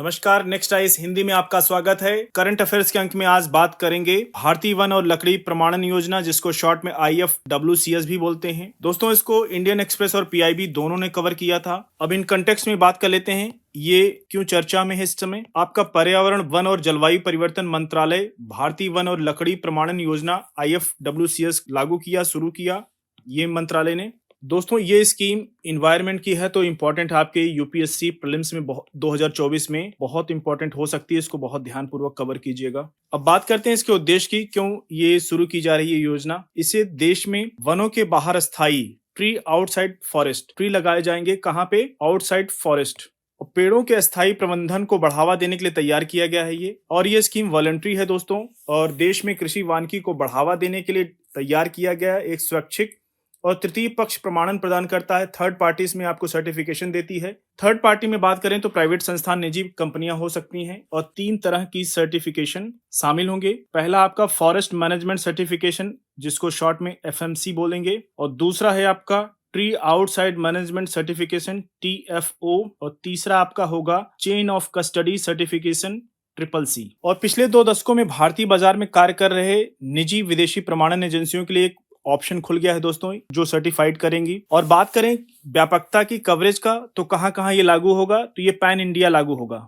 नमस्कार, next ice Hindi में आपका स्वागत है। करंट अफेयर्स के अंक में आज बात करेंगे भारतीय वन और लकड़ी प्रमाणन योजना, जिसको शॉर्ट में IFWCS भी बोलते हैं। दोस्तों, इसको इंडियन एक्सप्रेस और PIB दोनों ने कवर किया था। अब इन कंटेक्स्ट में बात कर लेते हैं, ये क्यों चर्चा में है इस समय। आपका पर्यावरण, वन और जलवायु परिवर्तन मंत्रालय भारतीय वन और लकड़ी प्रमाणन योजना IFWCS लागू किया, शुरू किया ये मंत्रालय ने। दोस्तों, ये स्कीम इन्वायरमेंट की है, तो इम्पोर्टेंट आपके UPSC प्रीलिम्स में 2024 में बहुत इंपॉर्टेंट हो सकती है। इसको बहुत ध्यानपूर्वक कवर कीजिएगा। अब बात करते हैं इसके उद्देश्य की, क्यों ये शुरू की जा रही है योजना। इसे देश में वनों के बाहर स्थायी ट्री आउटसाइड फॉरेस्ट ट्री लगाए जाएंगे। कहाँ पे? Outside forest. और पेड़ों के अस्थायी प्रबंधन को बढ़ावा देने के लिए तैयार किया गया है ये। और ये स्कीम वॉलंटरी है दोस्तों, और देश में कृषि वानिकी को बढ़ावा देने के लिए तैयार किया गया एक स्वैच्छिक और तृतीय पक्ष प्रमाणन प्रदान करता है। थर्ड पार्टी इसमें आपको सर्टिफिकेशन देती है। थर्ड पार्टी में बात करें तो प्राइवेट संस्थान, निजी कंपनियां हो सकती हैं, और 3 तरह की सर्टिफिकेशन शामिल होंगे। पहला आपका फॉरेस्ट मैनेजमेंट सर्टिफिकेशन, जिसको शॉर्ट में FMC बोलेंगे, और दूसरा है आपका tree outside management certification TFO, और तीसरा आपका होगा chain of custody certification CCC। और पिछले 2 दशकों में भारतीय बाजार में कार्य कर रहे निजी विदेशी प्रमाणन एजेंसियों के लिए एक ऑप्शन खुल गया है दोस्तों, जो सर्टिफाइड करेंगी। और बात करें व्यापकता की, कवरेज का, तो कहां कहां ये लागू होगा, तो ये पैन इंडिया लागू होगा।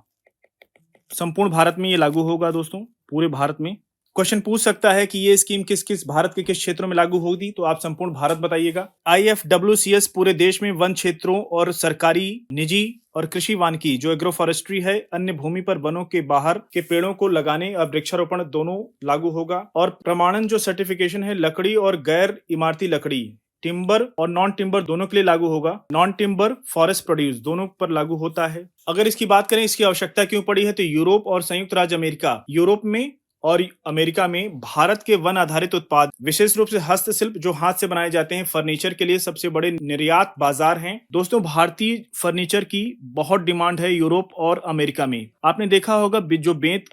संपूर्ण भारत में ये लागू होगा दोस्तों, पूरे भारत में। क्वेश्चन पूछ सकता है कि ये स्कीम किस किस भारत के किस क्षेत्रों में लागू होगी, तो आप संपूर्ण भारत बताइएगा। IFWCS पूरे देश में वन क्षेत्रों और सरकारी, निजी और कृषि वानिकी जो एग्रो फॉरेस्ट्री है, अन्य भूमि पर वनों के बाहर के पेड़ों को लगाने और वृक्षारोपण दोनों लागू होगा। और प्रमाणन जो सर्टिफिकेशन है, लकड़ी और गैर इमारती लकड़ी, टिम्बर और नॉन टिम्बर दोनों के लिए लागू होगा। नॉन टिम्बर फॉरेस्ट प्रोड्यूस दोनों पर लागू होता है। अगर इसकी बात करें, इसकी आवश्यकता क्यों पड़ी है, तो यूरोप और संयुक्त राज्य अमेरिका, यूरोप में और अमेरिका में भारत के वन आधारित उत्पाद, विशेष रूप से हस्तशिल्प जो हाथ से बनाए जाते हैं, फर्नीचर के लिए सबसे बड़े निर्यात बाजार हैं। दोस्तों, भारतीय फर्नीचर की बहुत डिमांड है यूरोप और अमेरिका में। आपने देखा होगा जो बेंत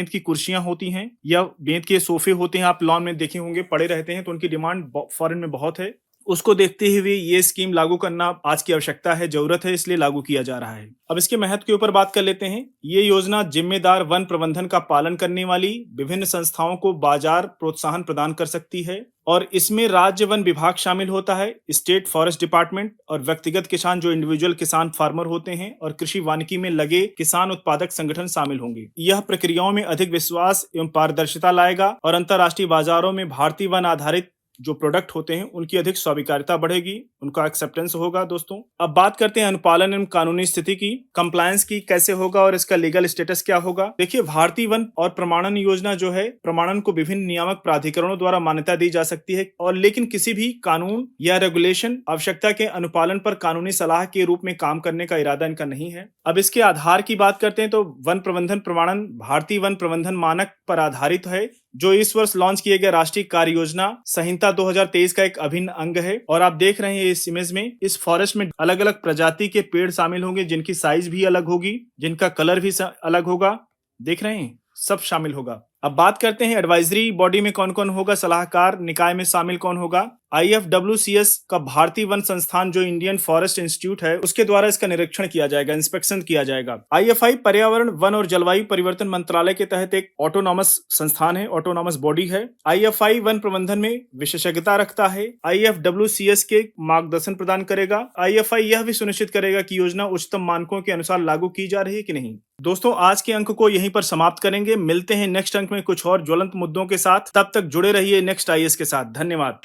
की कुर्सियां होती हैं या बेंत के सोफे होते हैं, आप लॉन में देखे होंगे पड़े रहते हैं, तो उनकी डिमांड फॉरेन में बहुत है। उसको देखते हुए ये स्कीम लागू करना आज की आवश्यकता है, जरूरत है, इसलिए लागू किया जा रहा है। अब इसके महत्व के ऊपर बात कर लेते हैं। ये योजना जिम्मेदार वन प्रबंधन का पालन करने वाली विभिन्न संस्थाओं को बाजार प्रोत्साहन प्रदान कर सकती है, और इसमें राज्य वन विभाग शामिल होता है, स्टेट फॉरेस्ट डिपार्टमेंट, और व्यक्तिगत किसान जो इंडिविजुअल किसान फार्मर होते हैं, और कृषि वानिकी में लगे किसान उत्पादक संगठन शामिल होंगे। यह प्रक्रियाओं में अधिक विश्वास एवं पारदर्शिता लाएगा, और अंतर्राष्ट्रीय बाजारों में भारतीय वन आधारित जो प्रोडक्ट होते हैं उनकी अधिक स्वीकार्यता बढ़ेगी, उनका एक्सेप्टेंस होगा। दोस्तों, अब बात करते हैं अनुपालन एवं कानूनी स्थिति की, कंप्लायंस की, कैसे होगा और इसका लीगल स्टेटस क्या होगा। देखिए, भारतीय वन और प्रमाणन योजना जो है, प्रमाणन को विभिन्न नियामक प्राधिकरणों द्वारा मान्यता दी जा सकती है, और लेकिन किसी भी कानून या रेगुलेशन आवश्यकता के अनुपालन पर कानूनी सलाह के रूप में काम करने का इरादा इनका नहीं है। अब इसके आधार की बात करते हैं तो वन प्रबंधन प्रमाणन भारतीय वन प्रबंधन मानक पर आधारित है, जो इस वर्ष लॉन्च किए गए राष्ट्रीय कार्य योजना संहिता 2023 का एक अभिन्न अंग है। और आप देख रहे हैं इस इमेज में, इस फॉरेस्ट में अलग अलग प्रजाति के पेड़ शामिल होंगे, जिनकी साइज भी अलग होगी, जिनका कलर भी अलग होगा। देख रहे हैं, सब शामिल होगा। अब बात करते हैं एडवाइजरी बॉडी में कौन कौन होगा, सलाहकार निकाय में शामिल कौन होगा। IFWCS का भारतीय वन संस्थान जो इंडियन फॉरेस्ट इंस्टीट्यूट है, उसके द्वारा इसका निरीक्षण किया जाएगा, इंस्पेक्शन किया जाएगा। IFI पर्यावरण, वन और जलवायु परिवर्तन मंत्रालय के तहत एक ऑटोनॉमस संस्थान है, ऑटोनॉमस बॉडी है। IFI वन प्रबंधन में विशेषज्ञता रखता है। IFWCS के मार्गदर्शन प्रदान करेगा। IFI यह भी सुनिश्चित करेगा कि योजना उच्चतम मानकों के अनुसार लागू की जा रही है कि नहीं। दोस्तों, आज के अंक को यहीं पर समाप्त करेंगे। मिलते हैं नेक्स्ट अंक में कुछ और ज्वलंत मुद्दों के साथ। तब तक जुड़े रहिए नेक्स्ट IAS के साथ। धन्यवाद।